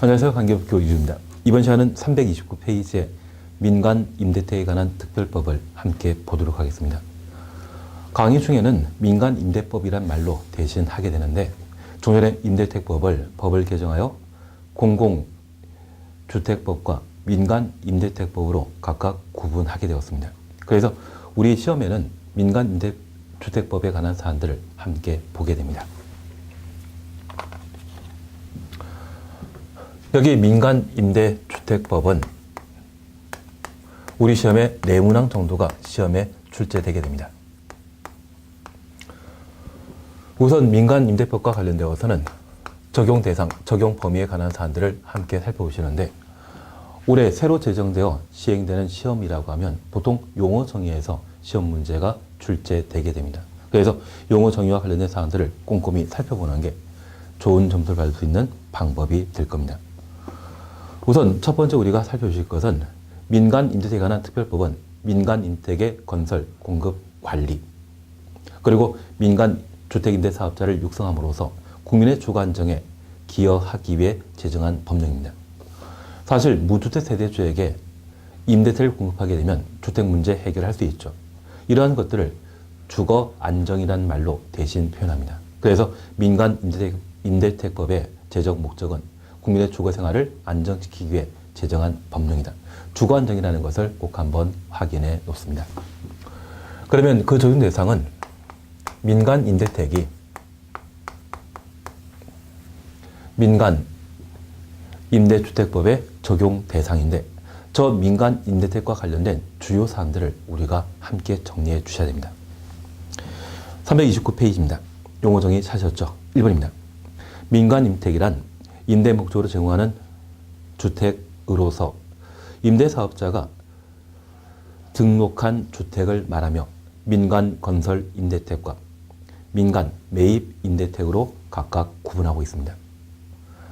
안녕하세요. 강기업교 이주입니다. 이번 시간은 329페이지의 민간 임대택에 관한 특별법을 함께 보도록 하겠습니다. 강의 중에는 민간 임대법이란 말로 대신 하게 되는데 종전에 임대택법을 개정하여 공공주택법과 민간 임대택법으로 각각 구분하게 되었습니다. 그래서 우리 시험에는 민간 임대주택법에 관한 사안들을 함께 보게 됩니다. 여기 민간 임대주택법은 우리 시험의 4문항 정도가 시험에 출제되게 됩니다. 우선 민간 임대법과 관련되어서는 적용 대상, 적용 범위에 관한 사안들을 함께 살펴보시는데 올해 새로 제정되어 시행되는 시험이라고 하면 보통 용어 정의에서 시험 문제가 출제되게 됩니다. 그래서 용어 정의와 관련된 사안들을 꼼꼼히 살펴보는 게 좋은 점수를 받을 수 있는 방법이 될 겁니다. 우선 첫 번째 우리가 살펴주실 것은 민간 임대택에 관한 특별법은 민간 임대택의 건설, 공급, 관리 그리고 민간 주택임대사업자를 육성함으로써 국민의 주거 안정에 기여하기 위해 제정한 법령입니다. 사실 무주택 세대주에게 임대택을 공급하게 되면 주택 문제 해결할 수 있죠. 이러한 것들을 주거 안정이라는 말로 대신 표현합니다. 그래서 민간 임대택법의 제정 목적은 국민의 주거 생활을 안정시키기 위해 제정한 법령이다. 주거 안정이라는 것을 꼭 한번 확인해 놓습니다. 그러면 그 적용 대상은 민간 임대택이 민간 임대주택법의 적용 대상인데 저 민간 임대택과 관련된 주요 사항들을 우리가 함께 정리해 주셔야 됩니다. 329페이지입니다. 용어 정의 찾으셨죠? 1번입니다. 민간 임대택이란 임대 목적으로 제공하는 주택으로서 임대사업자가 등록한 주택을 말하며 민간 건설 임대택과 민간 매입 임대택으로 각각 구분하고 있습니다.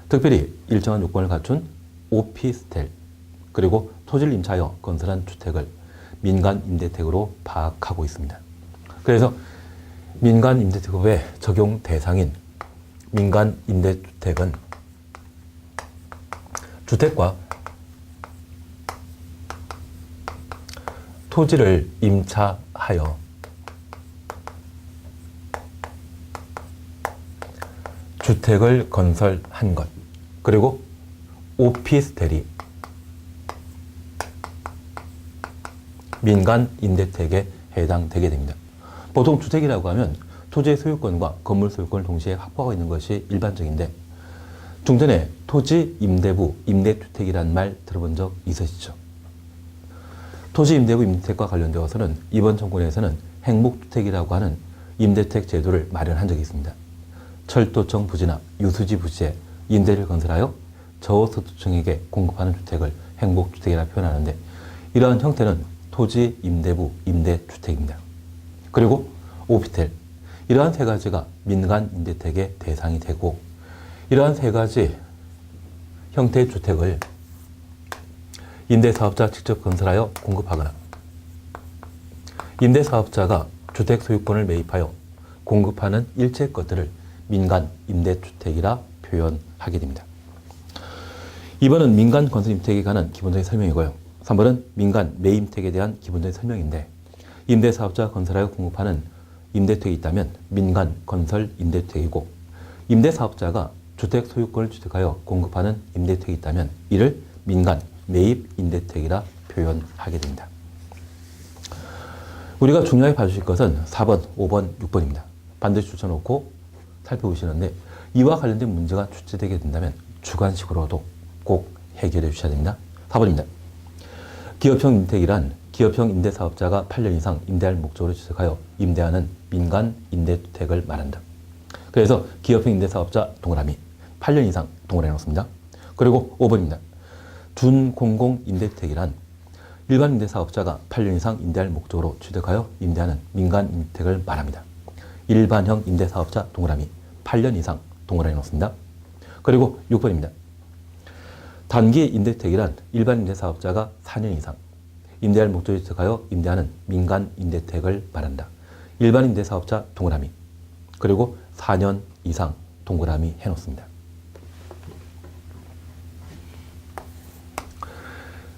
특별히 일정한 요건을 갖춘 오피스텔 그리고 토지를 임차하여 건설한 주택을 민간 임대택으로 파악하고 있습니다. 그래서 민간 임대택법의 적용 대상인 민간 임대주택은 주택과 토지를 임차하여 주택을 건설한 것 그리고 오피스텔이 민간 임대택에 해당되게 됩니다. 보통 주택이라고 하면 토지의 소유권과 건물 소유권을 동시에 확보하고 있는 것이 일반적인데 중전에 토지 임대부 임대주택이라는 말 들어본 적 있으시죠? 토지 임대부 임대주택과 관련되어서는 이번 정권에서는 행복주택이라고 하는 임대주택 제도를 마련한 적이 있습니다. 철도청 부지나 유수지 부지에 임대를 건설하여 저소득층에게 공급하는 주택을 행복주택이라 표현하는데 이러한 형태는 토지 임대부 임대주택입니다. 그리고 오피스텔 이러한 세 가지가 민간 임대택의 대상이 되고 이러한 세 가지 형태의 주택을 임대사업자가 직접 건설하여 공급하거나 임대사업자가 주택 소유권을 매입하여 공급하는 일체의 것들을 민간 임대주택이라 표현하게 됩니다. 2번은 민간 건설 임대택에 관한 기본적인 설명이고요. 3번은 민간 매임택에 대한 기본적인 설명인데 임대사업자가 건설하여 공급하는 임대주택이 있다면 민간 건설 임대주택이고 임대사업자가 주택 소유권을 취득하여 공급하는 임대주택이 있다면 이를 민간 매입 임대주택이라 표현하게 됩니다. 우리가 중요하게 봐주실 것은 4번, 5번, 6번입니다. 반드시 추천놓고 살펴보시는데 이와 관련된 문제가 출제되게 된다면 주관식으로도 꼭 해결해 주셔야 됩니다. 4번입니다. 기업형 임대택이란 기업형 임대사업자가 8년 이상 임대할 목적으로 취득하여 임대하는 민간 임대주택을 말한다. 그래서 기업형 임대사업자 동그라미 8년 이상 동그라미 놓습니다. 그리고 5번입니다. 준공공 임대주택이란 일반 임대사업자가 8년 이상 임대할 목적으로 취득하여 임대하는 민간 임대주택을 말합니다. 일반형 임대사업자 동그라미 8년 이상 동그라미 놓습니다. 그리고 6번입니다. 단기 임대주택이란 일반 임대사업자가 4년 이상 임대할 목적으로 취득하여 임대하는 민간 임대주택을 말한다. 일반 임대사업자 동그라미 그리고 4년 이상 동그라미 해놓습니다.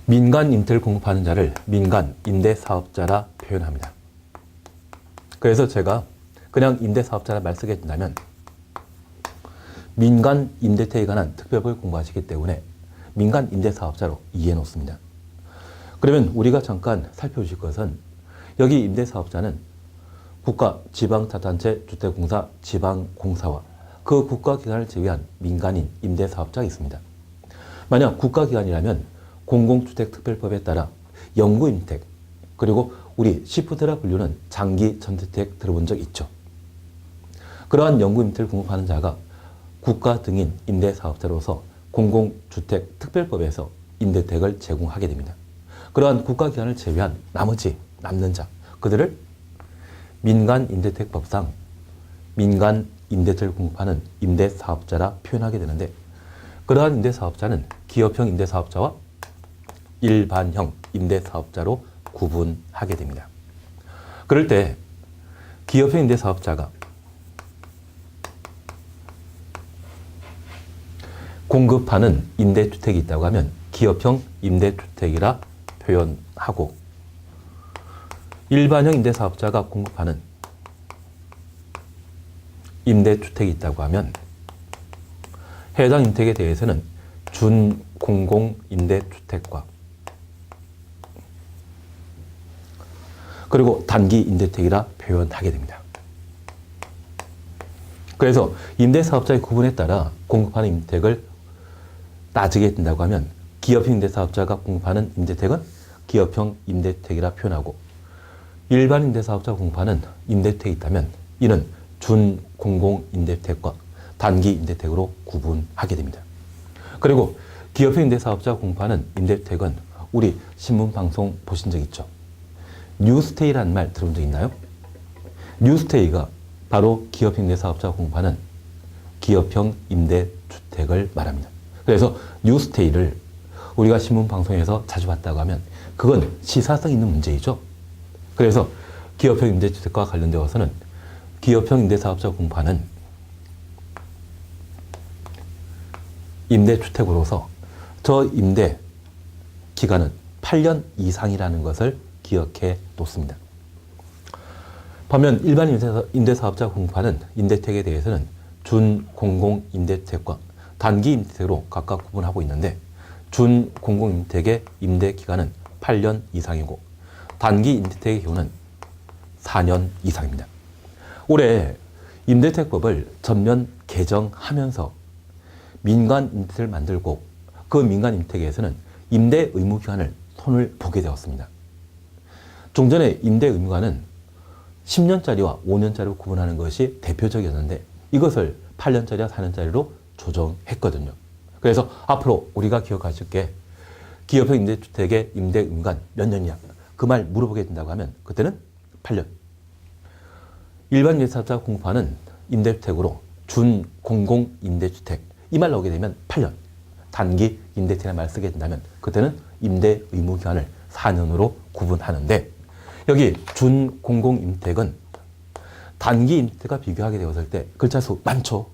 민간 임대를 공급하는 자를 민간 임대사업자라 표현합니다. 그래서 제가 그냥 임대사업자라 말 쓰게 된다면 민간 임대택에 관한 특별법을 공부하시기 때문에 민간 임대사업자로 이해해 놓습니다. 그러면 우리가 잠깐 살펴보실 것은 여기 임대사업자는 국가, 지방자치단체, 주택공사, 지방공사와 그 국가기관을 제외한 민간인 임대사업자가 있습니다. 만약 국가기관이라면 공공주택특별법에 따라 영구임택, 그리고 우리 시프트라 불리는 장기 전세택 들어본 적 있죠. 그러한 영구임택을 공급하는 자가 국가 등인 임대사업자로서 공공주택특별법에서 임대택을 제공하게 됩니다. 그러한 국가기관을 제외한 나머지 남는 자, 그들을 민간임대택법상 민간 임대택을 공급하는 임대사업자라 표현하게 되는데, 그러한 임대사업자는 기업형 임대사업자와 일반형 임대사업자로 구분하게 됩니다. 그럴 때 기업형 임대사업자가 공급하는 임대주택이 있다고 하면 기업형 임대주택이라 표현하고, 일반형 임대사업자가 공급하는 임대주택이 있다고 하면 해당 임택에 대해서는 준공공임대주택과 그리고 단기 임대택이라 표현하게 됩니다. 그래서 임대사업자의 구분에 따라 공급하는 임대택을 따지게 된다고 하면 기업형 임대사업자가 공급하는 임대택은 기업형 임대택이라 표현하고, 일반 임대사업자가 공급하는 임대택이 있다면 이는 준공공임대택과 단기 임대택으로 구분하게 됩니다. 그리고 기업형 임대사업자가 공급하는 임대택은 우리 신문방송 보신 적 있죠? 뉴스테이라는 말 들어본 적 있나요? 뉴스테이가 바로 기업형 임대사업자가 공급하는 기업형 임대주택을 말합니다. 그래서 뉴스테이를 우리가 신문방송에서 자주 봤다고 하면 그건 시사성 있는 문제이죠. 그래서 기업형 임대주택과 관련되어서는 기업형 임대사업자가 공급하는 임대주택으로서 저 임대 기간은 8년 이상이라는 것을 기억해 놓습니다. 반면 일반 임대사업자가 공급하는 임대택에 대해서는 준공공임대택과 단기 임대택으로 각각 구분하고 있는데, 준공공임대택의 임대기간은 8년 이상이고 단기 임대택의 경우는 4년 이상입니다. 올해 임대택법을 전면 개정하면서 민간 임대택을 만들고 그 민간 임대택에서는 임대 의무 기간을 손을 보게 되었습니다. 종전에 임대 의무가는 10년짜리와 5년짜리로 구분하는 것이 대표적이었는데 이것을 8년짜리와 4년짜리로 조정했거든요. 그래서 앞으로 우리가 기억하실 게 기업형 임대주택의 임대 의무간 몇 년이냐 그 말 물어보게 된다고 하면 그때는 8년. 일반 임대사업자가 공급하는 임대주택으로 준공공 임대주택 이 말 나오게 되면 8년. 단기 임대주택이라는 말 쓰게 된다면 그때는 임대 의무 기간을 4년으로 구분하는데, 여기 준공공 임대택은 단기 임대택과 비교하게 되었을 때 글자 수 많죠.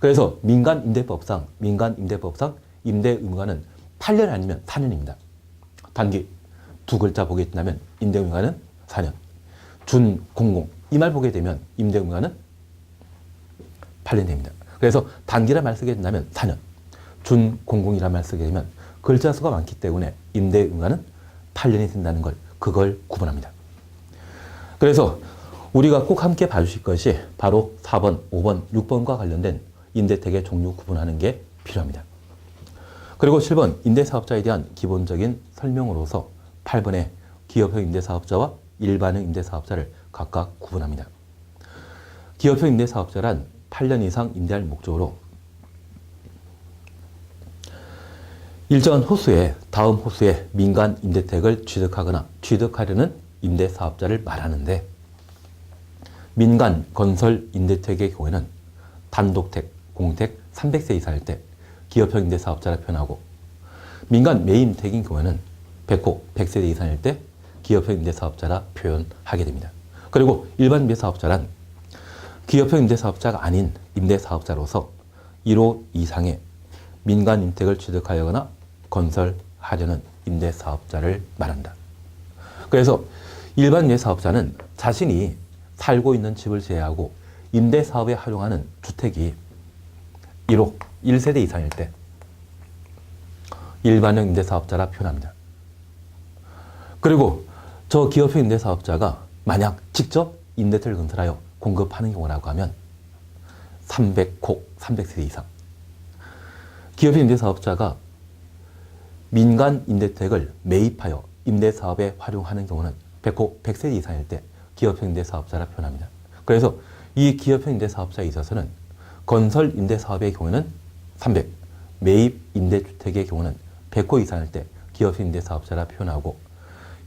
그래서 민간 임대법상 임대 의무가는 8년 아니면 4년입니다. 단기 두 글자 보게 된다면 임대 의무가는 4년. 준공공 이 말 보게 되면 임대 의무가는 8년 됩니다. 그래서 단기라 말 쓰게 된다면 4년. 준공공이라 말 쓰게 되면 글자 수가 많기 때문에 임대 의무가는 8년이 된다는 걸, 그걸 구분합니다. 그래서 우리가 꼭 함께 봐주실 것이 바로 4번, 5번, 6번과 관련된 임대택의 종류 구분하는 게 필요합니다. 그리고 7번 임대사업자에 대한 기본적인 설명으로서 8번에 기업형 임대사업자와 일반형 임대사업자를 각각 구분합니다. 기업형 임대사업자란 8년 이상 임대할 목적으로 일정한 호수에 다음 호수에 민간 임대택을 취득하거나 취득하려는 임대사업자를 말하는데, 민간 건설 임대택의 경우에는 단독택, 공택 300세 이상일 때 기업형 임대사업자라 표현하고, 민간 매임택인 경우에는 100호, 100세대 이상일 때 기업형 임대사업자라 표현하게 됩니다. 그리고 일반 임대사업자란 기업형 임대사업자가 아닌 임대사업자로서 1호 이상의 민간 임택을 취득하거나 건설하는 하려는 임대사업자를 말한다. 그래서 일반 임대사업자는 자신이 살고 있는 집을 제외하고 임대사업에 활용하는 주택이 1호, 1세대 이상일 때 일반형 임대사업자라 표현합니다. 그리고 저 기업형 임대사업자가 만약 직접 임대택을 건설하여 공급하는 경우라고 하면 300호, 300세대 이상. 기업형 임대사업자가 민간 임대택을 매입하여 임대사업에 활용하는 경우는 100호, 100세대 이상일 때 기업형 임대사업자라 표현합니다. 그래서 이 기업형 임대사업자에 있어서는 건설 임대사업의 경우에는 300, 매입 임대주택의 경우는 100호 이상일 때 기업형 임대사업자라 표현하고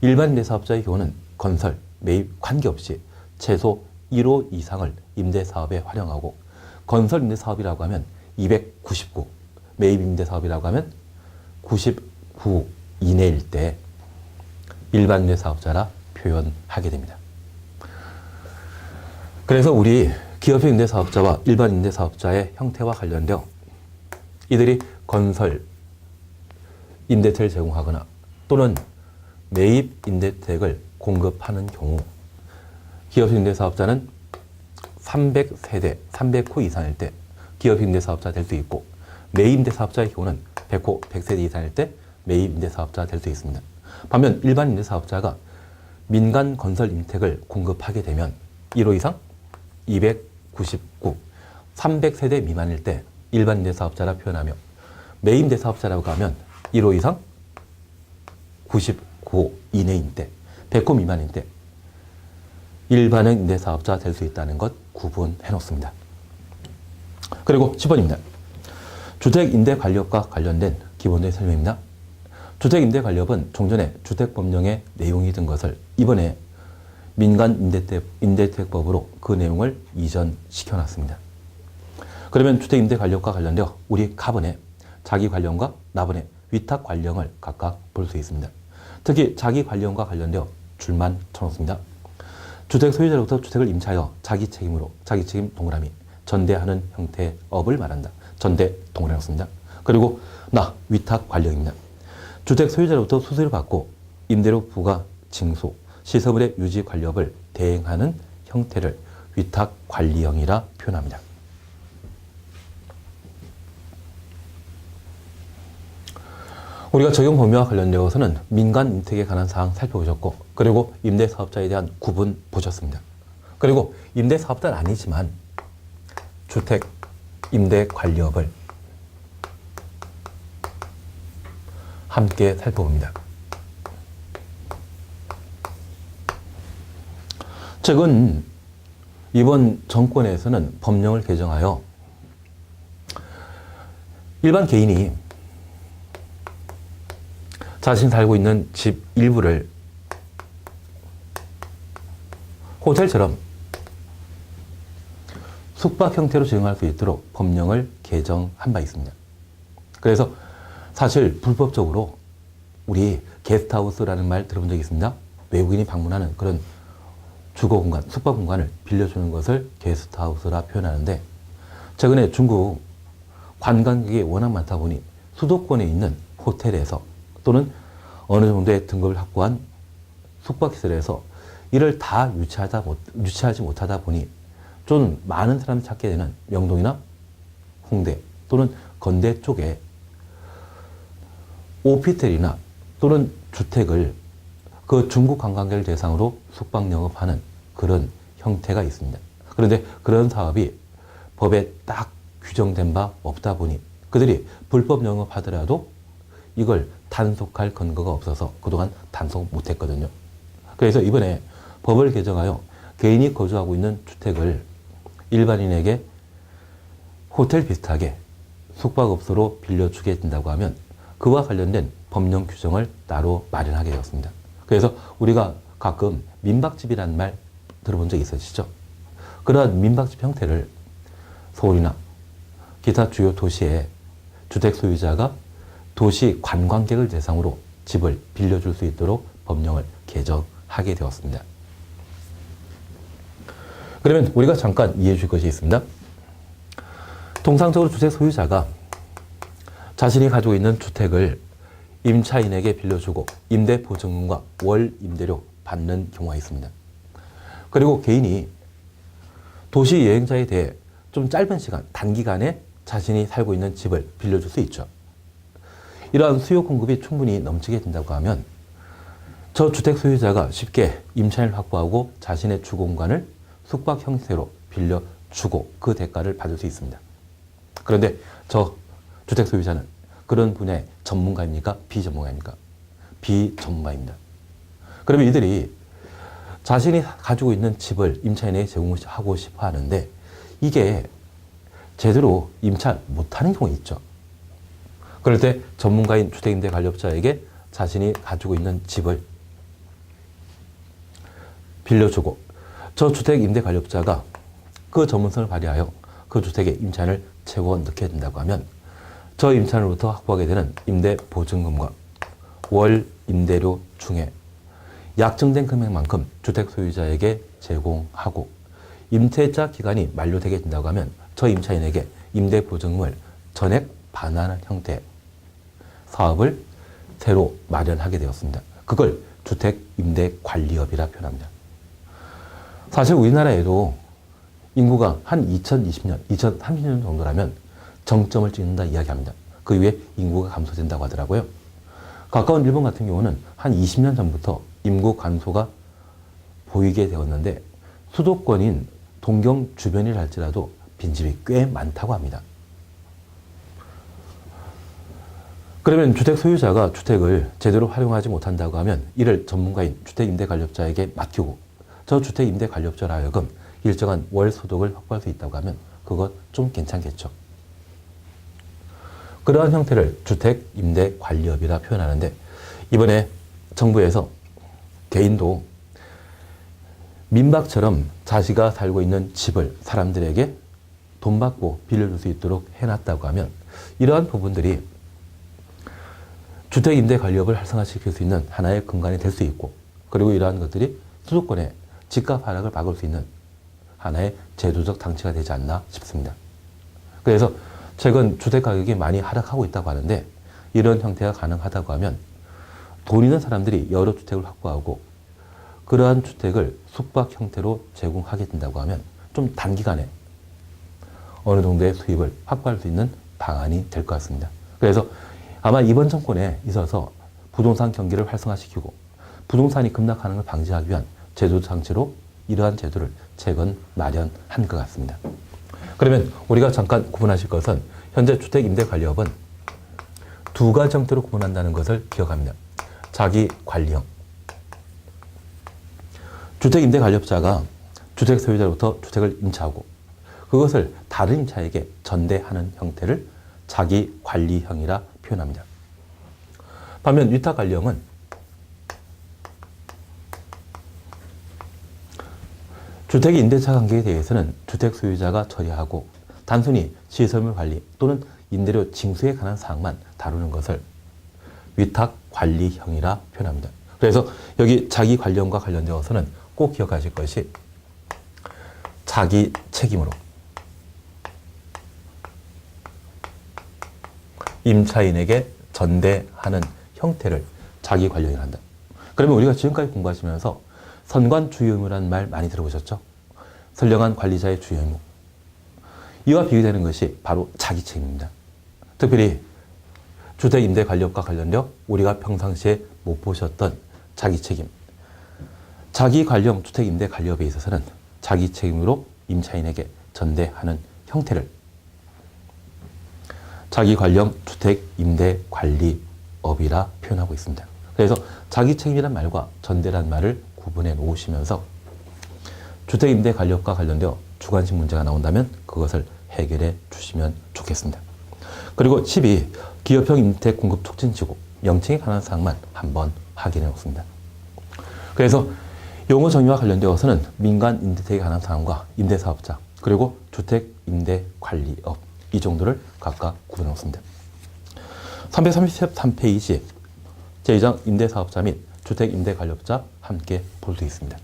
일반 임대사업자의 경우는 건설, 매입 관계없이 최소 1호 이상을 임대사업에 활용하고 건설 임대사업이라고 하면 299, 매입 임대사업이라고 하면 99 이내일 때 일반 임대사업자라 표현하게 됩니다. 그래서 우리 기업형 임대사업자와 일반 임대사업자의 형태와 관련되어 이들이 건설 임대택을 제공하거나 또는 매입 임대택을 공급하는 경우 기업형 임대사업자는 300세대, 300호 이상일 때 기업형 임대사업자 될 수 있고 매입 임대사업자의 경우는 100호, 100세대 이상일 때 매입 임대사업자 될 수 있습니다. 반면 일반 임대사업자가 민간 건설 임택을 공급하게 되면 1호 이상 299, 300세대 미만일 때 일반 임대사업자라 표현하며 매입 임대사업자라고 하면 1호 이상 99호 이내인 때 100호 미만인 때 일반형 임대사업자 될 수 있다는 것 구분해 놓습니다. 그리고 10번입니다. 주택임대관리업과 관련된 기본적인 설명입니다. 주택임대관리업은 종전에 주택법령의 내용이 든 것을 이번에 민간 임대택법으로 그 내용을 이전시켜놨습니다. 그러면 주택임대관리업과 관련되어 우리 가번에 자기관련과 나번에 위탁관령을 각각 볼 수 있습니다. 특히 자기관련과 관련되어 줄만 쳐놓습니다. 주택 소유자로부터 주택을 임차하여 자기 책임으로 자기책임 동그라미 전대하는 형태의 업을 말한다. 전대 동그라미 놓습니다. 그리고 나 위탁관령입니다. 주택 소유자로부터 수수료를 받고 임대료 부과 징수 시설물의 유지 관리업을 대행하는 형태를 위탁관리형이라 표현합니다. 우리가 적용 범위와 관련되어서는 민간 임택에 관한 사항 살펴보셨고 그리고 임대사업자에 대한 구분 보셨습니다. 그리고 임대사업자는 아니지만 주택 임대관리업을 함께 살펴봅니다. 최근 이번 정권에서는 법령을 개정하여 일반 개인이 자신이 살고 있는 집 일부를 호텔처럼 숙박 형태로 제공할 수 있도록 법령을 개정한 바 있습니다. 그래서 사실 불법적으로 우리 게스트하우스라는 말 들어본 적이 있습니다. 외국인이 방문하는 그런 주거 공간, 숙박 공간을 빌려주는 것을 게스트하우스라 표현하는데 최근에 중국 관광객이 워낙 많다 보니 수도권에 있는 호텔에서 또는 어느 정도의 등급을 확보한 숙박시설에서 이를 다 유치하지 못하다 보니 좀 많은 사람이 찾게 되는 명동이나 홍대 또는 건대 쪽에 오피텔이나 또는 주택을 그 중국 관광객을 대상으로 숙박 영업하는 그런 형태가 있습니다. 그런데 그런 사업이 법에 딱 규정된 바 없다 보니 그들이 불법 영업하더라도 이걸 단속할 근거가 없어서 그동안 단속 못했거든요. 그래서 이번에 법을 개정하여 개인이 거주하고 있는 주택을 일반인에게 호텔 비슷하게 숙박업소로 빌려주게 된다고 하면 그와 관련된 법령 규정을 따로 마련하게 되었습니다. 그래서 우리가 가끔 민박집이라는 말 들어본 적 있으시죠? 그러한 민박집 형태를 서울이나 기타 주요 도시의 주택 소유자가 도시 관광객을 대상으로 집을 빌려줄 수 있도록 법령을 개정하게 되었습니다. 그러면 우리가 잠깐 이해해 줄 것이 있습니다. 통상적으로 주택 소유자가 자신이 가지고 있는 주택을 임차인에게 빌려주고 임대보증금과 월 임대료 받는 경우가 있습니다. 그리고 개인이 도시 여행자에 대해 좀 짧은 시간, 단기간에 자신이 살고 있는 집을 빌려줄 수 있죠. 이러한 수요 공급이 충분히 넘치게 된다고 하면 저주택 소유자가 쉽게 임차인을 확보하고 자신의 주공간을 숙박 형태로 빌려주고 그 대가를 받을 수 있습니다. 그런데 저 주택 소유자는 그런 분야의 전문가입니까? 비전문가입니까? 비전문가입니다. 그러면 이들이 자신이 가지고 있는 집을 임차인에게 제공하고 싶어 하는데 이게 제대로 임차 못하는 경우가 있죠. 그럴 때 전문가인 주택임대관리업자에게 자신이 가지고 있는 집을 빌려주고 저 주택임대관리업자가 그 전문성을 발휘하여 그 주택에 임차인을 채워 넣게 된다고 하면 저 임차인으로부터 확보하게 되는 임대보증금과 월 임대료 중에 약정된 금액만큼 주택 소유자에게 제공하고 임대차 기간이 만료되게 된다고 하면 저 임차인에게 임대보증금을 전액 반환하는 형태의 사업을 새로 마련하게 되었습니다. 그걸 주택임대관리업이라 표현합니다. 사실 우리나라에도 인구가 한 2020년, 2030년 정도라면 정점을 찍는다 이야기합니다. 그 이후에 인구가 감소된다고 하더라고요. 가까운 일본 같은 경우는 한 20년 전부터 인구 감소가 보이게 되었는데 수도권인 동경 주변이라 할지라도 빈집이 꽤 많다고 합니다. 그러면 주택 소유자가 주택을 제대로 활용하지 못한다고 하면 이를 전문가인 주택임대관리업자에게 맡기고 저 주택임대관리업자로 하여금 일정한 월 소득을 확보할 수 있다고 하면 그것 좀 괜찮겠죠. 그러한 형태를 주택임대관리업이라 표현하는데 이번에 정부에서 개인도 민박처럼 자기가 살고 있는 집을 사람들에게 돈 받고 빌려줄 수 있도록 해놨다고 하면 이러한 부분들이 주택임대관리업을 활성화시킬 수 있는 하나의 근간이 될 수 있고 그리고 이러한 것들이 수도권의 집값 하락을 막을 수 있는 하나의 제도적 장치가 되지 않나 싶습니다. 그래서 최근 주택 가격이 많이 하락하고 있다고 하는데 이런 형태가 가능하다고 하면 돈 있는 사람들이 여러 주택을 확보하고 그러한 주택을 숙박 형태로 제공하게 된다고 하면 좀 단기간에 어느 정도의 수입을 확보할 수 있는 방안이 될 것 같습니다. 그래서 아마 이번 정권에 있어서 부동산 경기를 활성화시키고 부동산이 급락하는 걸 방지하기 위한 제도 장치로 이러한 제도를 최근 마련한 것 같습니다. 그러면 우리가 잠깐 구분하실 것은 현재 주택임대관리업은 두 가지 형태로 구분한다는 것을 기억합니다. 자기관리형. 주택임대관리업자가 주택 소유자로부터 주택을 임차하고 그것을 다른 임차에게 전대하는 형태를 자기관리형이라 표현합니다. 반면 위탁관리형은 주택의 임대차 관계에 대해서는 주택 소유자가 처리하고 단순히 시설물 관리 또는 임대료 징수에 관한 사항만 다루는 것을 위탁관리형이라 표현합니다. 그래서 여기 자기관리형과 관련되어서는 꼭 기억하실 것이 자기 책임으로 임차인에게 전대하는 형태를 자기관리형이라 한다. 그러면 우리가 지금까지 공부하시면서 선관 주요 의무라는 말 많이 들어보셨죠? 선량한 관리자의 주요 의무. 이와 비교되는 것이 바로 자기 책임입니다. 특별히 주택임대관리업과 관련되어 우리가 평상시에 못 보셨던 자기 책임. 자기관리형 주택임대관리업에 있어서는 자기 책임으로 임차인에게 전대하는 형태를 자기관리형 주택임대관리업이라 표현하고 있습니다. 그래서 자기 책임이란 말과 전대란 말을 구분해 놓으시면서 주택임대관리업과 관련되어 주관식 문제가 나온다면 그것을 해결해 주시면 좋겠습니다. 그리고 12. 기업형 임대택 공급 촉진지구 명칭에 관한 사항만 한번 확인해 놓습니다. 그래서 용어 정의와 관련되어서는 민간 임대택에 관한 사항과 임대사업자 그리고 주택임대관리업 이 정도를 각각 구분해 놓습니다. 333페이지 제2장 임대사업자 및 주택임대관리업자 함께 볼 수 있습니다.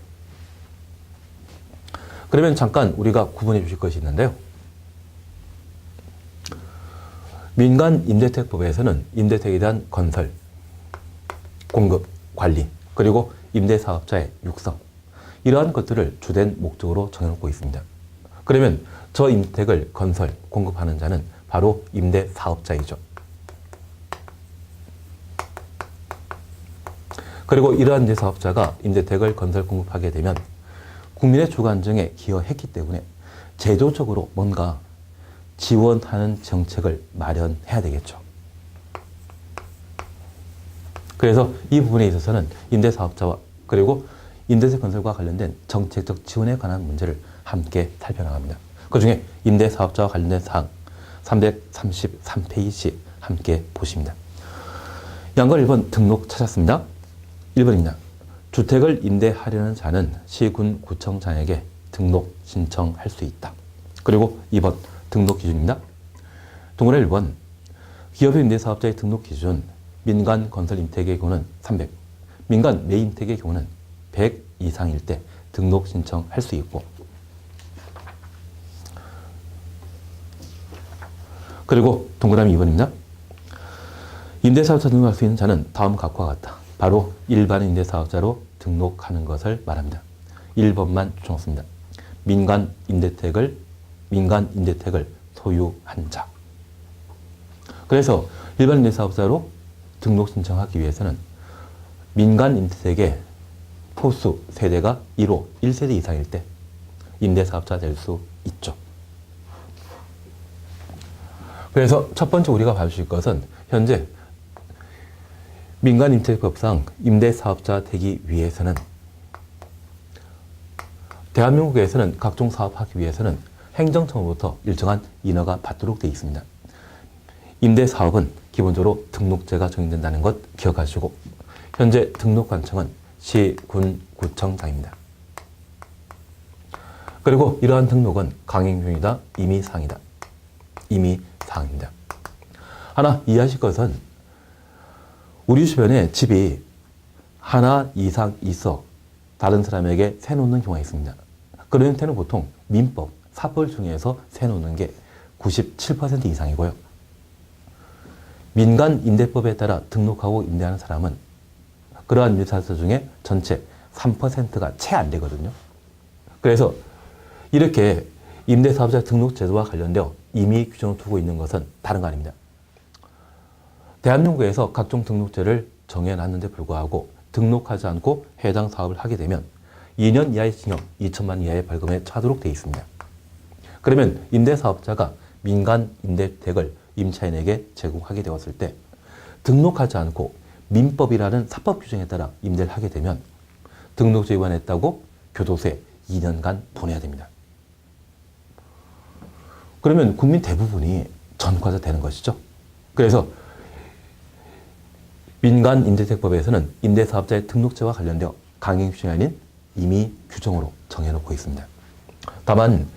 그러면 잠깐 우리가 구분해 주실 것이 있는데요. 민간 임대택법에서는 임대택에 대한 건설, 공급, 관리, 그리고 임대사업자의 육성, 이러한 것들을 주된 목적으로 정해놓고 있습니다. 그러면 저 임대택을 건설, 공급하는 자는 바로 임대사업자이죠. 그리고 이러한 임대사업자가 임대택을 건설, 공급하게 되면 국민의 주거 안정에 기여했기 때문에 제도적으로 뭔가 지원하는 정책을 마련해야 되겠죠. 그래서 이 부분에 있어서는 임대사업자와 그리고 임대택 건설과 관련된 정책적 지원에 관한 문제를 함께 살펴나갑니다. 그 중에 임대사업자와 관련된 사항 333페이지 함께 보십니다. 양걸 1번 등록 찾았습니다. 1번입니다. 주택을 임대하려는 자는 시군 구청장에게 등록 신청할 수 있다. 그리고 2번 등록 기준입니다. 동그라미 1번 기업의 임대사업자의 등록 기준 민간 건설 임택의 경우는 300, 민간 매임택의 경우는 100 이상일 때 등록 신청할 수 있고, 그리고 동그라미 2번입니다. 임대사업자 등록할 수 있는 자는 다음 각과 같다. 바로 일반 임대사업자로 등록하는 것을 말합니다. 1번만 추천했습니다. 민간 임대택을 소유한 자. 그래서 일반 임대사업자로 등록 신청하기 위해서는 민간 임대택의 토수 세대가 1호 1세대 이상일 때 임대사업자 될 수 있죠. 그래서 첫 번째 우리가 봐주실 것은 현재 민간임대법상 임대사업자 되기 위해서는 대한민국에서는 각종 사업하기 위해서는 행정처로부터 일정한 인허가 받도록 되어 있습니다. 임대사업은 기본적으로 등록제가 적용된다는 것 기억하시고, 현재 등록관청은 시, 군, 구청장입니다. 그리고 이러한 등록은 강행중이다, 임의사항이다. 임의사항입니다. 하나 이해하실 것은 우리 주변에 집이 하나 이상 있어 다른 사람에게 세 놓는 경우가 있습니다. 그런 형태는 보통 민법, 사법 중에서 세 놓는 게 97% 이상이고요. 민간 임대법에 따라 등록하고 임대하는 사람은 그러한 임대사업자 중에 전체 3%가 채 안 되거든요. 그래서 이렇게 임대사업자 등록 제도와 관련되어 임의 규정을 두고 있는 것은 다른 거 아닙니다. 대한민국에서 각종 등록제를 정해놨는데 불구하고 등록하지 않고 해당 사업을 하게 되면 2년 이하의 징역, 2천만 원 이하의 벌금에 처하도록 되어 있습니다. 그러면 임대사업자가 민간 임대택을 임차인에게 제공하게 되었을 때 등록하지 않고 민법이라는 사법 규정에 따라 임대를 하게 되면 등록제 위반했다고 교도소에 2년간 보내야 됩니다. 그러면 국민 대부분이 전과자 되는 것이죠. 그래서 민간 임대택법에서는 임대사업자의 등록제와 관련되어 강행 규정이 아닌 임의 규정으로 정해놓고 있습니다. 다만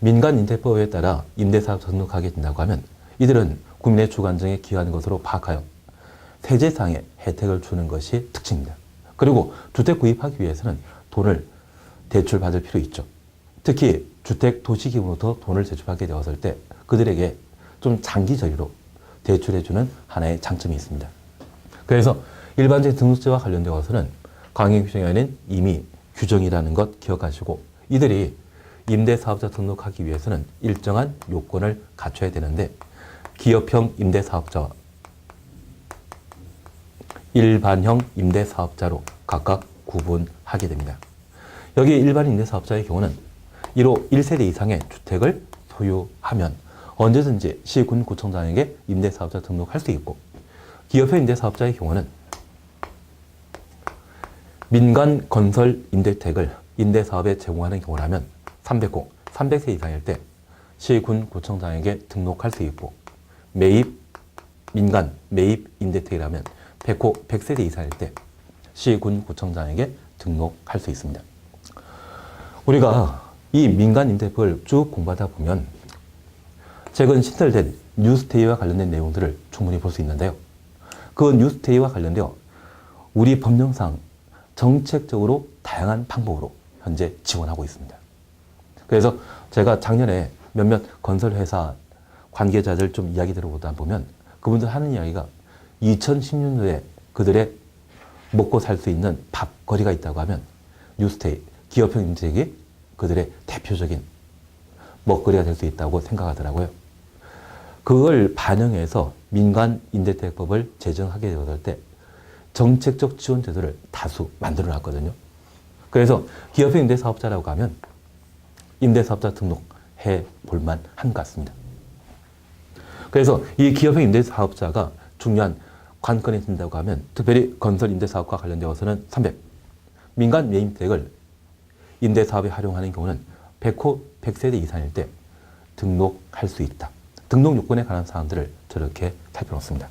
민간 임대법에 따라 임대사업자 등록하게 된다고 하면 이들은 국민의 주거 안정에 기여하는 것으로 파악하여 세제상의 혜택을 주는 것이 특징입니다. 그리고 주택 구입하기 위해서는 돈을 대출받을 필요 있죠. 특히 주택 도시기금으로부터 돈을 대출받게 되었을 때 그들에게 좀 장기적으로 대출해주는 하나의 장점이 있습니다. 그래서 일반적인 등록제와 관련되어서는 강행 규정이 아닌 임의 규정이라는 것 기억하시고, 이들이 임대사업자 등록하기 위해서는 일정한 요건을 갖춰야 되는데 기업형 임대사업자와 일반형 임대사업자로 각각 구분하게 됩니다. 여기 일반 임대사업자의 경우는 1호 1세대 이상의 주택을 소유하면 언제든지 시군 구청장에게 임대사업자 등록할 수 있고, 기업형 임대사업자의 경우는 민간 건설 임대택을 임대사업에 제공하는 경우라면 300호, 300세 이상일 때 시군 구청장에게 등록할 수 있고, 민간 매입 임대택이라면 100호, 100세대 이상일 때 시군 구청장에게 등록할 수 있습니다. 우리가 이 민간 임대법을 쭉 공부하다 보면 최근 신설된 뉴스테이와 관련된 내용들을 충분히 볼 수 있는데요. 그 뉴스테이와 관련되어 우리 법령상 정책적으로 다양한 방법으로 현재 지원하고 있습니다. 그래서 제가 작년에 몇몇 건설회사 관계자들 좀 이야기 들어보다 보면 그분들 하는 이야기가 2016년도에 그들의 먹고 살 수 있는 밥거리가 있다고 하면 뉴스테이, 기업형 임대주택이 그들의 대표적인 먹거리가 될 수 있다고 생각하더라고요. 그걸 반영해서 민간 임대택법을 제정하게 되었을 때 정책적 지원 제도를 다수 만들어 놨거든요. 그래서 기업형 임대사업자라고 하면 임대사업자 등록해 볼만 한 것 같습니다. 그래서 이 기업형 임대사업자가 중요한 관건이 된다고 하면 특별히 건설 임대사업과 관련되어서는 300. 민간 매입택을 임대사업에 활용하는 경우는 100호 100세대 이상일 때 등록할 수 있다. 등록 요건에 관한 사항들을 저렇게 살펴놓습니다.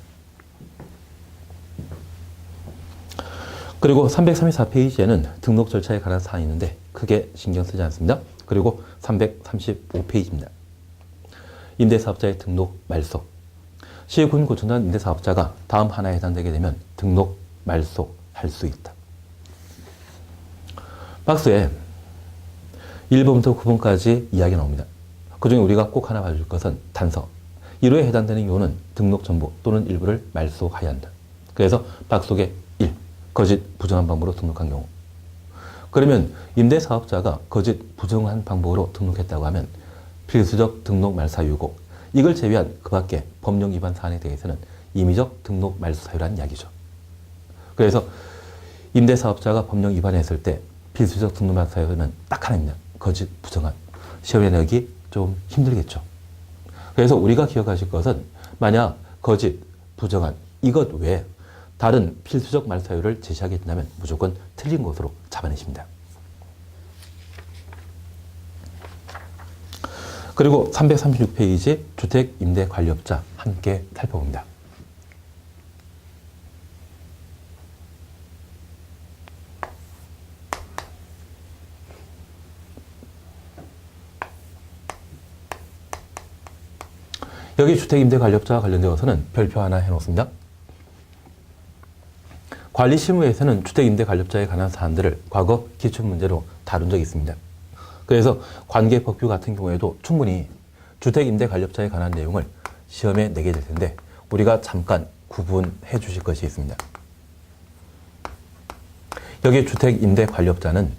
그리고 334페이지에는 등록 절차에 관한 사항이 있는데 크게 신경 쓰지 않습니다. 그리고 335페이지입니다. 임대사업자의 등록 말소. 시군구청장 임대사업자가 다음 하나에 해당되게 되면 등록 말소할 수 있다. 박스에 1번부터 9번까지 이야기가 나옵니다. 그중에 우리가 꼭 하나 봐줄 것은 단서. 1호에 해당되는 이유는 등록 전부 또는 일부를 말소해야 한다. 그래서 박스 속에 1. 거짓 부정한 방법으로 등록한 경우. 그러면 임대사업자가 거짓 부정한 방법으로 등록했다고 하면 필수적 등록 말소 사유고 이걸 제외한 그 밖에 법령 위반 사안에 대해서는 임의적 등록 말소 사유라는 이야기죠. 그래서 임대사업자가 법령 위반했을 때 필수적 등록 말소 사유는 딱 하나입니다. 거짓 부정한. 시험에 내기 좀 힘들겠죠. 그래서 우리가 기억하실 것은 만약 거짓 부정한 이것 외에 다른 필수적 말소 사유를 제시하게 된다면 무조건 틀린 것으로 잡아내십니다. 그리고 336페이지 주택임대관리업자 함께 살펴봅니다. 여기 주택임대관리업자와 관련되어서는 별표 하나 해놓습니다. 관리실무에서는 주택임대관리업자에 관한 사안들을 과거 기출문제로 다룬 적이 있습니다. 그래서 관계법규 같은 경우에도 충분히 주택임대관리업자에 관한 내용을 시험에 내게 될 텐데 우리가 잠깐 구분해 주실 것이 있습니다. 여기 주택임대관리업자는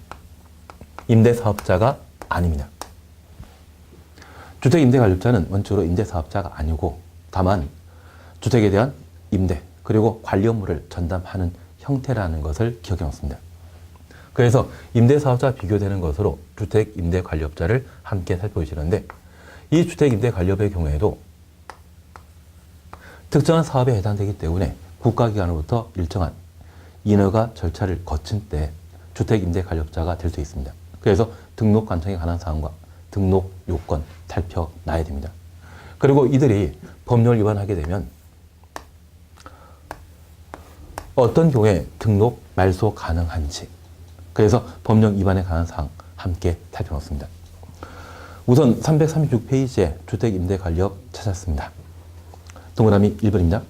임대사업자가 아닙니다. 주택임대관리업자는 원칙으로 임대사업자가 아니고 다만 주택에 대한 임대 그리고 관리 업무를 전담하는 형태라는 것을 기억해 놓습니다. 그래서 임대사업자와 비교되는 것으로 주택임대관리업자를 함께 살펴보시는데 이 주택임대관리업의 경우에도 특정한 사업에 해당되기 때문에 국가기관으로부터 일정한 인허가 절차를 거친 때 주택임대관리업자가 될 수 있습니다. 그래서 등록 관청에 관한 사항과 등록 요건 살펴놔야 됩니다. 그리고 이들이 법령을 위반하게 되면 어떤 경우에 등록 말소 가능한지 그래서 법령 위반에 관한 사항 함께 살펴놓습니다. 우선 336페이지에 주택임대관리업 찾았습니다. 동그라미 1번입니다.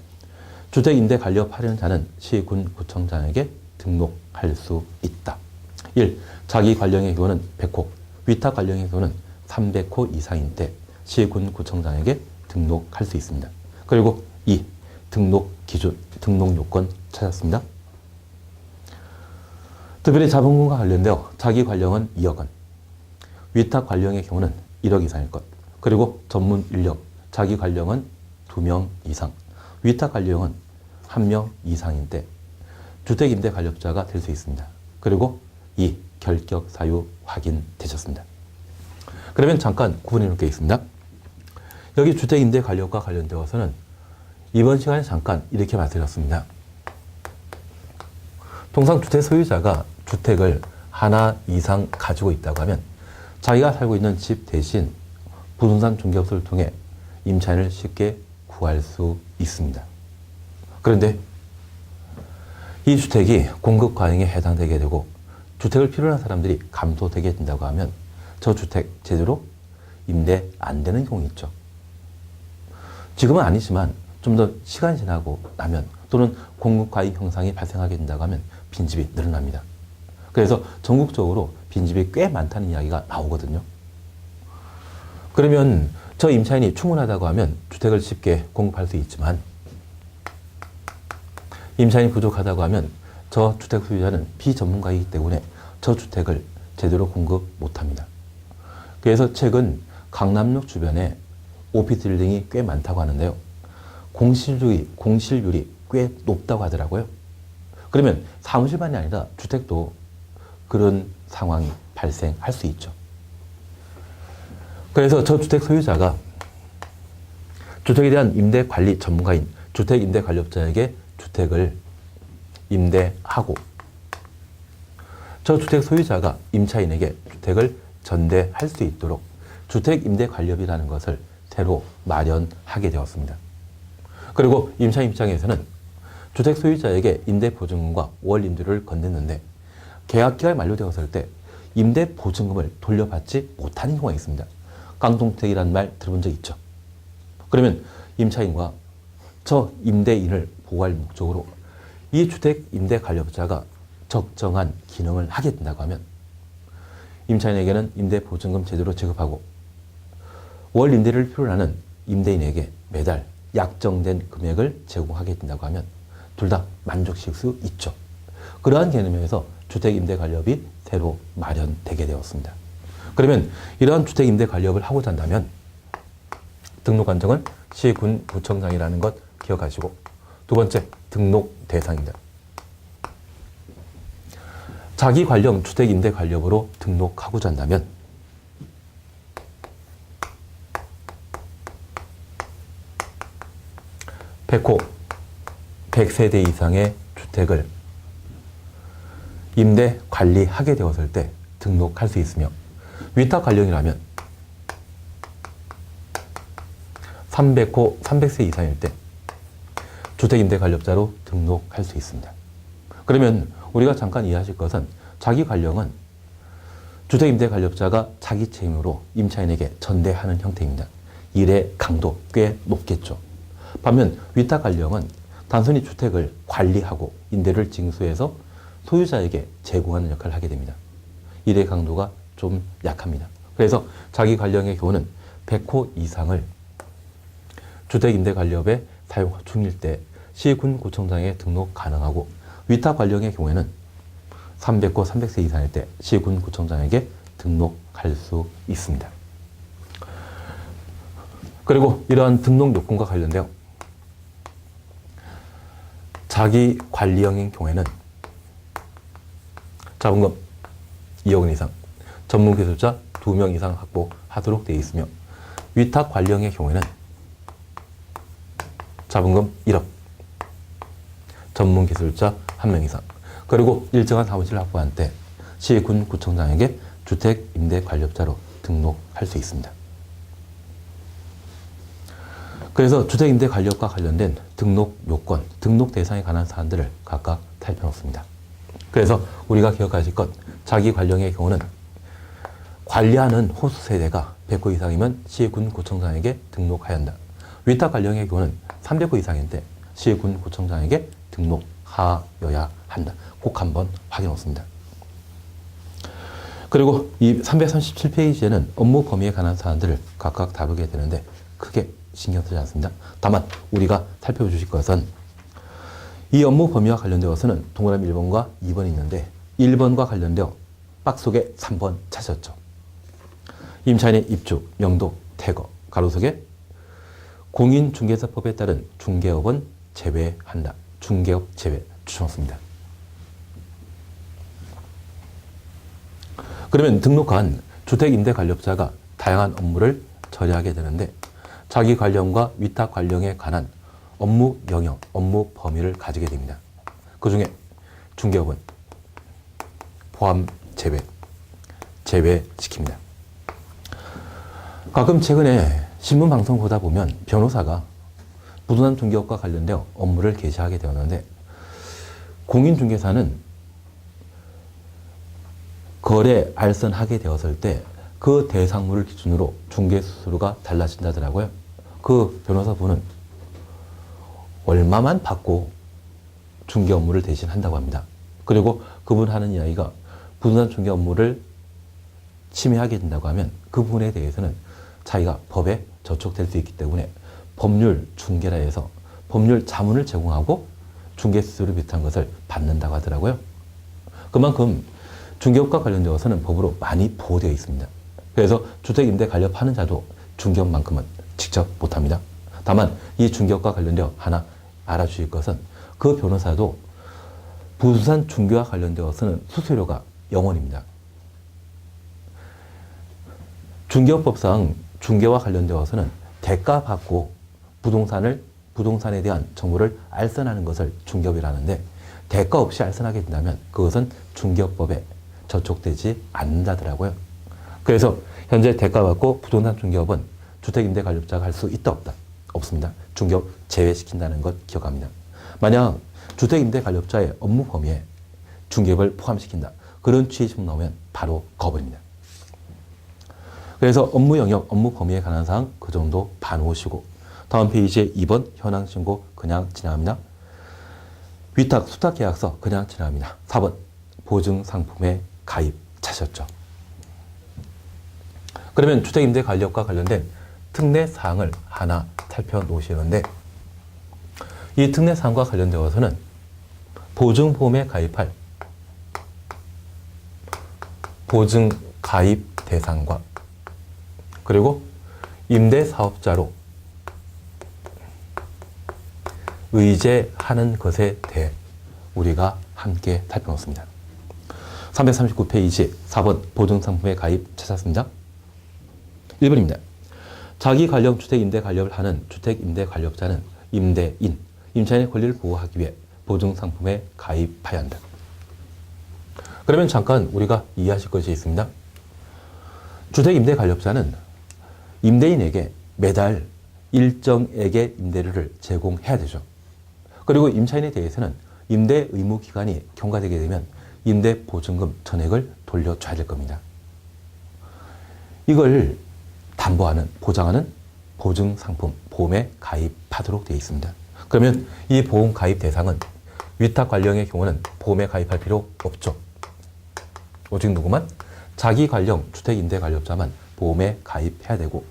주택임대관리업 하려는 자는 시군 구청장에게 등록할 수 있다. 1. 자기 관령의 경우는 100호, 위탁 관령의 경우는 300호 이상인 때 시군 구청장에게 등록할 수 있습니다. 그리고 2. 등록 기준, 등록 요건 찾았습니다. 특별히 자본금과 관련되어 자기 관령은 2억 원, 위탁 관령의 경우는 1억 이상일 것, 그리고 전문 인력, 자기 관령은 2명 이상, 위탁 관령은 1명 이상인 때 주택임대관리업자가 될 수 있습니다. 그리고 2. 결격 사유 확인되셨습니다. 그러면 잠깐 구분해 놓을 게 있습니다. 여기 주택임대관리업과 관련되어서는 이번 시간에 잠깐 이렇게 말씀드렸습니다. 통상 주택 소유자가 주택을 하나 이상 가지고 있다고 하면 자기가 살고 있는 집 대신 부동산 중개업소를 통해 임차인을 쉽게 구할 수 있습니다. 그런데 이 주택이 공급 과잉에 해당되게 되고 주택을 필요로 하는 사람들이 감소되게 된다고 하면 저 주택 제대로 임대 안 되는 경우 있죠. 지금은 아니지만 좀 더 시간이 지나고 나면 또는 공급 과잉 현상이 발생하게 된다고 하면 빈집이 늘어납니다. 그래서 전국적으로 빈집이 꽤 많다는 이야기가 나오거든요. 그러면 저 임차인이 충분하다고 하면 주택을 쉽게 공급할 수 있지만 임차인이 부족하다고 하면 저주택 소유자는 비전문가이기 때문에 저주택을 제대로 공급 못합니다. 그래서 최근 강남역 주변에 오피스 빌딩이 꽤 많다고 하는데요. 공실률이 꽤 높다고 하더라고요. 그러면 사무실만이 아니라 주택도 그런 상황이 발생할 수 있죠. 그래서 저주택 소유자가 주택에 대한 임대관리 전문가인 주택임대관리업자에게 주택을 임대하고 저주택 소유자가 임차인에게 주택을 전대할 수 있도록 주택임대관리업이라는 것을 새로 마련하게 되었습니다. 그리고 임차인 입장에서는 주택 소유자에게 임대보증금과 월임대료를 건넸는데 계약기간이 만료되었을 때 임대보증금을 돌려받지 못하는 경우가 있습니다. 깡통택이라는 말 들어본 적 있죠? 그러면 임차인과 저 임대인을 보호할 목적으로 이 주택임대관리업자가 적정한 기능을 하게 된다고 하면 임차인에게는 임대보증금 제대로 지급하고 월 임대료를 필요로 하는 임대인에게 매달 약정된 금액을 제공하게 된다고 하면 둘 다 만족시킬 수 있죠. 그러한 개념에서 주택임대관리업이 새로 마련되게 되었습니다. 그러면 이러한 주택임대관리업을 하고자 한다면 등록관청은 시군구청장이라는 것 기억하시고 두 번째, 등록 대상입니다. 자기 관련 주택임대관리업으로 등록하고자 한다면 백호 100세대 이상의 주택을 임대 관리하게 되었을 때 등록할 수 있으며 위탁 관련이라면 300호 300세 이상일 때 주택임대관리업자로 등록할 수 있습니다. 그러면 우리가 잠깐 이해하실 것은 자기 관령은 주택임대관리업자가 자기 책임으로 임차인에게 전대하는 형태입니다. 일의 강도 꽤 높겠죠. 반면 위탁관령은 단순히 주택을 관리하고 임대를 징수해서 소유자에게 제공하는 역할을 하게 됩니다. 일의 강도가 좀 약합니다. 그래서 자기 관령의 경우는 100호 이상을 주택임대관리업에 사용 중일 때 시군구청장에 등록 가능하고 위탁 관령의 경우에는 300호 300세 이상일 때 시군구청장에게 등록할 수 있습니다. 그리고 이러한 등록 요건과 관련되어 자기 관리형인 경우에는 자본금 2억 원 이상, 전문기술자 2명 이상 확보하도록 되어 있으며 위탁 관리형의 경우에는 자본금 1억, 전문기술자 1명 이상, 그리고 일정한 사무실을 확보한 때 시군구청장에게 주택임대관리업자로 등록할 수 있습니다. 그래서 주택임대관리업과 관련된 등록 요건, 등록 대상에 관한 사안들을 각각 살펴놓습니다. 그래서 우리가 기억하실 것, 자기 관령의 경우는 관리하는 호수 세대가 100호 이상이면 시군구청장에게 등록해야 한다. 위탁 관령의 경우는 300호 이상인데 시군구청장에게 등록하여야 한다. 꼭 한번 확인해 놓습니다. 그리고 이 337페이지에는 업무 범위에 관한 사안들을 각각 다루게 되는데 크게 신경 쓰지 않습니다. 다만 우리가 살펴주실 것은 이 업무 범위와 관련되어서는 동그라미 1번과 2번이 있는데 1번과 관련되어 박스 속에 3번 찾으셨죠. 임차인의 입주, 명도, 퇴거, 가로속에 공인중개사법에 따른 중개업은 제외한다. 중개업 제외 주셨습니다. 그러면 등록한 주택임대관리업자가 다양한 업무를 처리하게 되는데 자기 관령과 위탁 관령에 관한 업무 영역, 업무 범위를 가지게 됩니다. 그 중에 중개업은 포함 제외시킵니다. 가끔 최근에 신문 방송 보다 보면 변호사가 부동산 중개업과 관련되어 업무를 개시하게 되었는데 공인중개사는 거래 알선하게 되었을 때 그 대상물을 기준으로 중개 수수료가 달라진다더라고요. 그 변호사분은 얼마만 받고 중개 업무를 대신한다고 합니다. 그리고 그분 하는 이야기가 부동산 중개 업무를 침해하게 된다고 하면 그 부분에 대해서는 자기가 법에 저촉될 수 있기 때문에 법률 중개라 해서 법률 자문을 제공하고 중개수수료를 비롯한 것을 받는다고 하더라고요. 그만큼 중개업과 관련되어서는 법으로 많이 보호되어 있습니다. 그래서 주택임대 관리업하는 자도 중개업만큼은 직접 못합니다. 다만 이 중개업과 관련되어 하나 알아주실 것은 그 변호사도 부동산 중개와 관련되어서는 수수료가 0원입니다. 중개업법상 중개와 관련되어서는 대가 받고 부동산에 대한 정보를 알선하는 것을 중개업이라는데 대가 없이 알선하게 된다면 그것은 중개업법에 저촉되지 않는다더라고요. 그래서 현재 대가 받고 부동산 중개업은 주택임대 관리업자가 할 수 있다 없다? 없습니다. 중개업 제외시킨다는 것 기억합니다. 만약 주택임대 관리업자의 업무 범위에 중개업을 포함시킨다. 그런 취지심 나오면 바로 거부입니다. 그래서 업무 영역, 업무 범위에 관한 사항 그 정도 봐놓으시고 다음 페이지에 2번 현황신고 그냥 지나갑니다. 위탁, 수탁계약서 그냥 지나갑니다. 4번 보증상품에 가입 차셨죠. 그러면 주택임대관리업과 관련된 특례사항을 하나 살펴놓으시는데 이 특례사항과 관련되어서는 보증보험에 가입할 보증가입 대상과 그리고 임대사업자로 의제하는 것에 대해 우리가 함께 살펴놓습니다. 339페이지 4번 보증상품에 가입 찾았습니다. 1번입니다. 자기 관련 주택임대 관리업을 하는 주택임대 관리업자는 임대인, 임차인의 권리를 보호하기 위해 보증상품에 가입해야 한다. 그러면 잠깐 우리가 이해하실 것이 있습니다. 주택임대 관리업자는 임대인에게 매달 일정액의 임대료를 제공해야 되죠. 그리고 임차인에 대해서는 임대 의무 기간이 경과되게 되면 임대 보증금 전액을 돌려줘야 될 겁니다. 이걸 담보하는, 보장하는 보증상품, 보험에 가입하도록 되어 있습니다. 그러면 이 보험 가입 대상은 위탁 관련의 경우는 보험에 가입할 필요 없죠. 오직 누구만? 자기 관련 주택임대관리업자만 보험에 가입해야 되고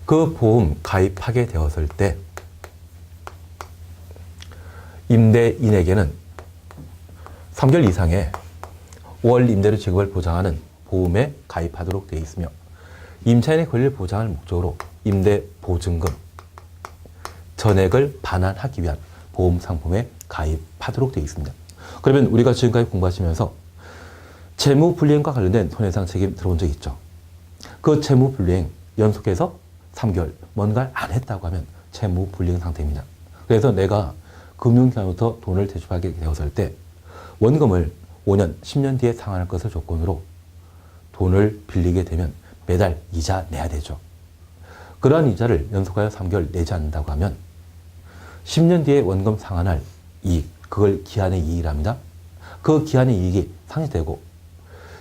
그 보험 가입하게 되었을 때 임대인에게는 3개월 이상의 월 임대료 지급을 보장하는 보험에 가입하도록 되어 있으며 임차인의 권리를 보장할 목적으로 임대 보증금 전액을 반환하기 위한 보험 상품에 가입하도록 되어 있습니다. 그러면 우리가 지금까지 공부하시면서 채무 불이행과 관련된 손해상 책임 들어본 적 있죠? 그 채무 불이행 연속해서 3개월 뭔가를 안 했다고 하면 채무 불이행 상태입니다. 그래서 내가 금융기관부터 돈을 대출하게 되었을 때 원금을 5년, 10년 뒤에 상환할 것을 조건으로 돈을 빌리게 되면 매달 이자 내야 되죠. 그러한 이자를 연속하여 3개월 내지 않는다고 하면 10년 뒤에 원금 상환할 이익, 그걸 기한의 이익이랍니다. 그 기한의 이익이 상실되고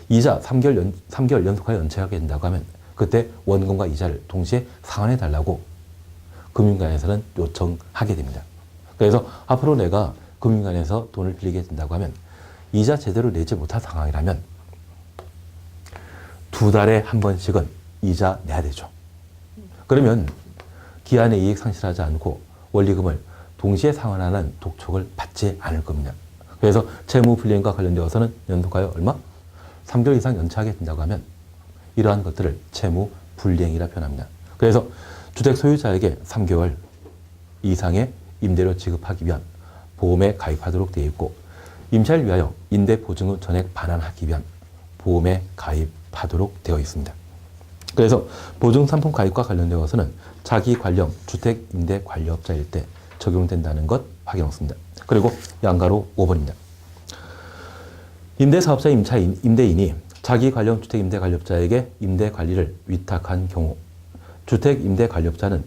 이자 3개월 연속하여 연체하게 된다고 하면 그때 원금과 이자를 동시에 상환해 달라고 금융기관에서는 요청하게 됩니다. 그래서 앞으로 내가 금융기관에서 돈을 빌리게 된다고 하면 이자 제대로 내지 못할 상황이라면 2달에 한 번씩은 이자 내야 되죠. 그러면 기한의 이익 상실하지 않고 원리금을 동시에 상환하는 독촉을 받지 않을 겁니다. 그래서 채무 불이행과 관련되어서는 연속하여 얼마? 3개월 이상 연체하게 된다고 하면 이러한 것들을 채무 불이행이라 표현합니다. 그래서 주택 소유자에게 3개월 이상의 임대료 지급하기 위한 보험에 가입하도록 되어 있고 임차를 위하여 임대보증금 전액 반환하기 위한 보험에 가입하도록 되어 있습니다. 그래서 보증상품 가입과 관련되어서는 자기 관련 주택임대관리업자일 때 적용된다는 것 확인했습니다. 그리고 양가로 5번입니다. 임대사업자 임대인이 자기 관련 주택임대관리업자에게 임대관리를 위탁한 경우 주택임대관리업자는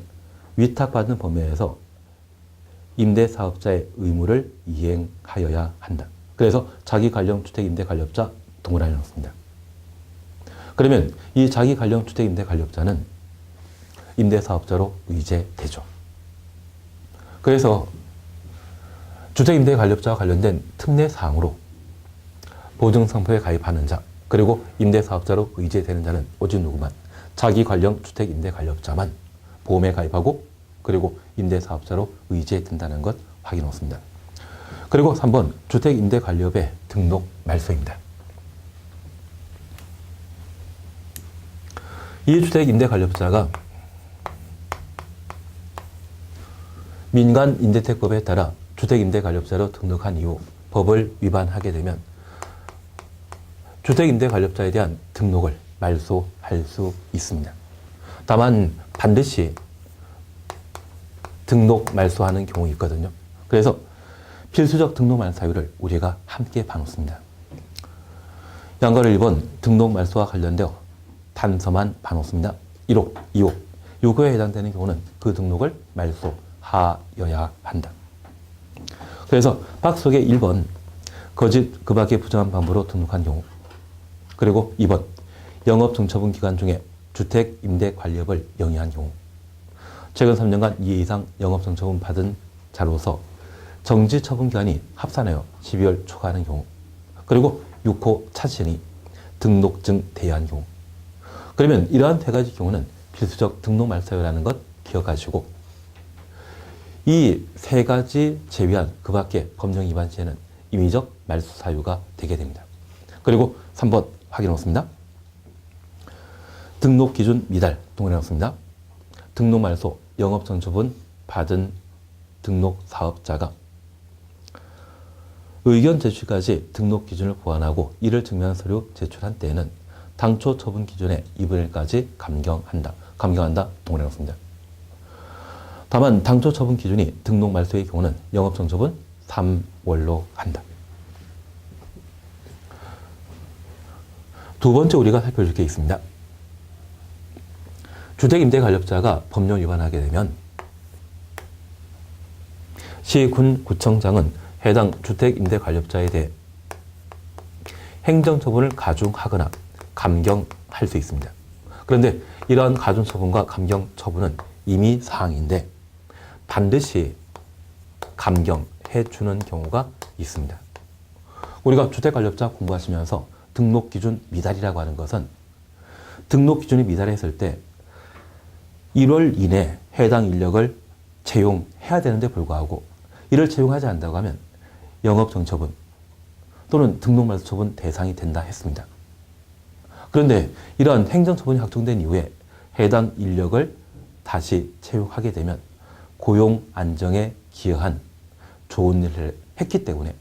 위탁받은 범위에서 임대사업자의 의무를 이행하여야 한다. 그래서 자기 관련 주택임대관리업자 동그라미 넣습니다. 그러면 이 자기 관련 주택임대관리업자는 임대사업자로 의제되죠. 그래서 주택임대관리업자와 관련된 특례사항으로 보증상품에 가입하는 자 그리고 임대사업자로 의제되는 자는 오직 누구만? 자기 관련 주택임대관리업자만 보험에 가입하고 그리고 임대사업자로 의제된다는 것 확인했습니다. 그리고 3번 주택임대관리업의 등록 말소입니다. 이 주택임대관리업자가 민간임대택법에 따라 주택임대관리업자로 등록한 이후 법을 위반하게 되면 주택임대관리업자에 대한 등록을 말소할 수 있습니다. 다만 반드시 등록 말소하는 경우 있거든요. 그래서 필수적 등록 말소 사유를 우리가 함께 봐놓습니다. 양가를 1번 등록 말소와 관련되어 단서만 봐놓습니다. 1호, 2호. 요거에 해당되는 경우는 그 등록을 말소하여야 한다. 그래서 박스 속에 1번 거짓 그 밖의 부정한 방법으로 등록한 경우, 그리고 2번 영업정처분 기간 중에 주택임대관리업을 영위한 경우, 최근 3년간 2회 이상 영업정처분 받은 자로서 정지처분 기간이 합산하여 12월 초과하는 경우, 그리고 6호 차시니 등록증 대여한 경우. 그러면 이러한 세 가지 경우는 필수적 등록 말소라는 것 기억하시고, 이 세 가지 제외한 그 밖의 법령 위반 시에는 임의적 말소 사유가 되게 됩니다. 그리고 3번 확인해 놓습니다. 등록 기준 미달 동일해 놓습니다. 등록 말소 영업정처분 받은 등록 사업자가 의견 제출까지 등록 기준을 보완하고 이를 증명한 서류 제출한 때에는 당초 처분 기준의 2분의 1까지 감경한다. 동일해 놓습니다. 다만 당초 처분 기준이 등록 말소의 경우는 영업정처분 3월로 한다. 두 번째 우리가 살펴볼 게 있습니다. 주택임대관리업자가 법령 위반하게 되면 시군구청장은 해당 주택임대관리업자에 대해 행정처분을 가중하거나 감경할 수 있습니다. 그런데 이러한 가중처분과 감경처분은 임의사항인데 반드시 감경해 주는 경우가 있습니다. 우리가 주택관리업자 공부하시면서 등록기준 미달이라고 하는 것은 등록기준이 미달했을 때 1월 이내 해당 인력을 채용해야 되는데 불구하고 이를 채용하지 않는다고 하면 영업정처분 또는 등록말소처분 대상이 된다 했습니다. 그런데 이러한 행정처분이 확정된 이후에 해당 인력을 다시 채용하게 되면 고용 안정에 기여한 좋은 일을 했기 때문에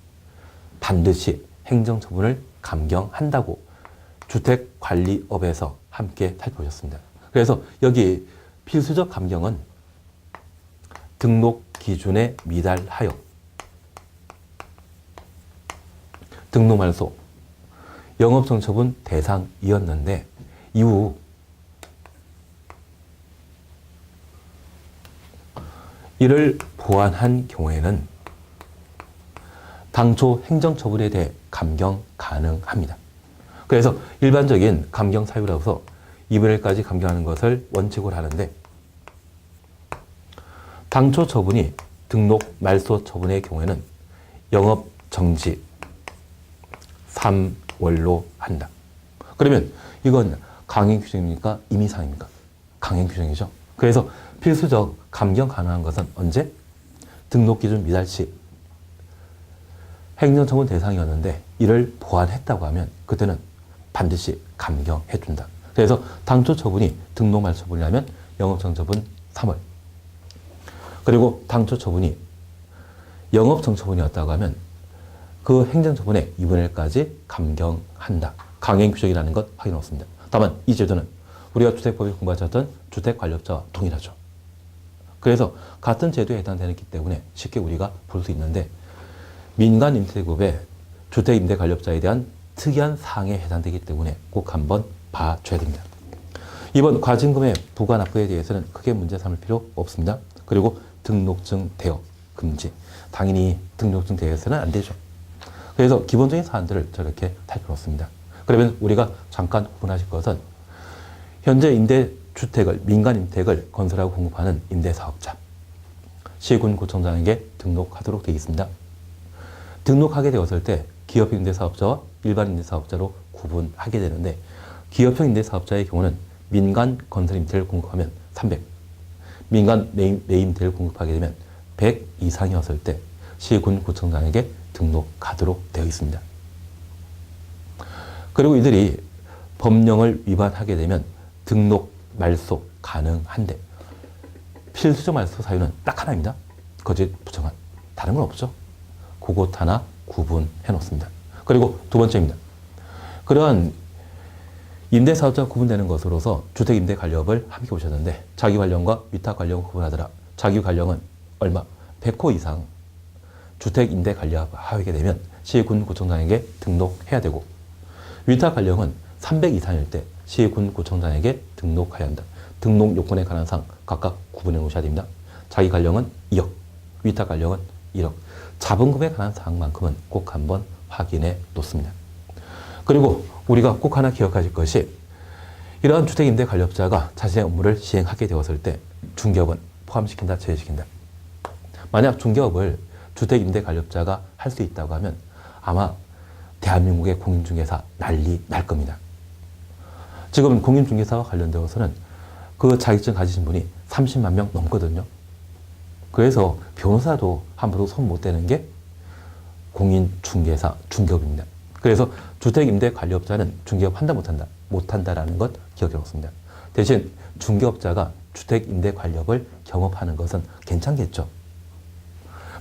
반드시 행정처분을 감경한다고 주택관리업에서 함께 살펴보셨습니다. 그래서 여기 필수적 감경은 등록 기준에 미달하여 등록 말소 영업정처분 대상이었는데 이후 이를 보완한 경우에는 당초 행정처분에 대해 감경 가능합니다. 그래서 일반적인 감경 사유라서 2분의 1까지 감경하는 것을 원칙으로 하는데 당초 처분이 등록 말소 처분의 경우에는 영업 정지 3월로 한다. 그러면 이건 강행 규정입니까? 임의사항입니까? 강행 규정이죠. 그래서 필수적 감경 가능한 것은 언제? 등록 기준 미달 시 행정처분 대상이었는데 이를 보완했다고 하면 그때는 반드시 감경해 준다. 그래서 당초 처분이 등록 말소 처분이라면 영업정처분 3월. 그리고 당초 처분이 영업정처분이었다고 하면 그 행정처분의 2분의 1까지 감경한다. 강행 규정이라는 것 확인해 놓습니다. 다만 이 제도는 우리가 주택법에 공부하셨던 주택관리업자와 동일하죠. 그래서 같은 제도에 해당되기 때문에 쉽게 우리가 볼 수 있는데 민간임대법에 주택임대관리업자에 대한 특이한 사항에 해당되기 때문에 꼭 한번 봐줘야 됩니다. 이번 과징금의 부과 납부에 대해서는 크게 문제 삼을 필요 없습니다. 그리고 등록증 대여 금지. 당연히 등록증 대여해서는 안 되죠. 그래서 기본적인 사안들을 저렇게 살펴봤습니다. 그러면 우리가 잠깐 구분하실 것은 현재 임대주택을, 민간임택을 건설하고 공급하는 임대사업자, 시군구청장에게 등록하도록 되어 있습니다. 등록하게 되었을 때 기업형 임대사업자와 일반 임대사업자로 구분하게 되는데 기업형 임대사업자의 경우는 민간 건설 임대를 공급하면 300, 민간 매입임대를 공급하게 되면 100 이상이었을 때 시군구청장에게 등록하도록 되어 있습니다. 그리고 이들이 법령을 위반하게 되면 등록 말소 가능한데 필수적 말소 사유는 딱 하나입니다. 거짓 부정한. 다른 건 없죠. 그것 하나 구분해 놓습니다. 그리고 두 번째입니다. 그러한 임대사업자가 구분되는 것으로서 주택임대관리업을 함께 보셨는데 자기관리형과 위탁관리형을 구분하더라. 자기관리형은 얼마? 100호 이상 주택임대관리업 하게 되면 시군구청장에게 등록해야 되고 위탁관리형은 300 이상일 때 시군구청장에게 등록해야 한다. 등록 요건에 관한 사항 각각 구분해 놓으셔야 됩니다. 자기관리형은 2억, 위탁관리형은 1억. 자본금에 관한 사항만큼은 꼭 한번 확인해 놓습니다. 그리고 우리가 꼭 하나 기억하실 것이 이러한 주택임대관리업자가 자신의 업무를 시행하게 되었을 때 중개업은 포함시킨다, 제외시킨다. 만약 중개업을 주택임대관리업자가 할 수 있다고 하면 아마 대한민국의 공인중개사 난리 날 겁니다. 지금 공인중개사와 관련되어서는 그 자격증 가지신 분이 30만 명 넘거든요. 그래서 변호사도 함부로 손 못 대는 게 공인중개사, 중개업입니다. 그래서 주택임대관리업자는 중개업 한다 못한다라는 것 기억해 놓습니다. 대신 중개업자가 주택임대관리업을 경험하는 것은 괜찮겠죠.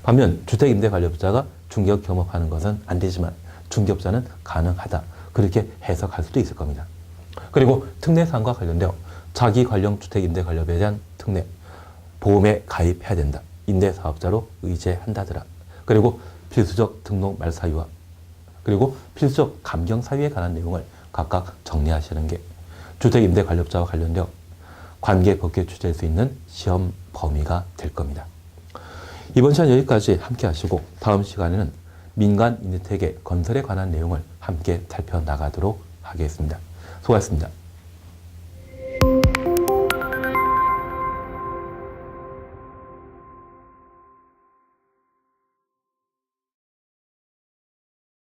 반면 주택임대관리업자가 중개업 경험하는 것은 안 되지만 중개업자는 가능하다. 그렇게 해석할 수도 있을 겁니다. 그리고 특례사항과 관련되어 자기관리형 주택임대관리업에 대한 특례, 보험에 가입해야 된다. 임대사업자로 의제한다더라. 그리고 필수적 등록 말사유와 그리고 필수적 감경 사유에 관한 내용을 각각 정리하시는 게 주택임대관리업자와 관련되어 관계법규에 추재할 수 있는 시험 범위가 될 겁니다. 이번 시간 여기까지 함께 하시고 다음 시간에는 민간 임대택의 건설에 관한 내용을 함께 살펴나가도록 하겠습니다. 수고하셨습니다.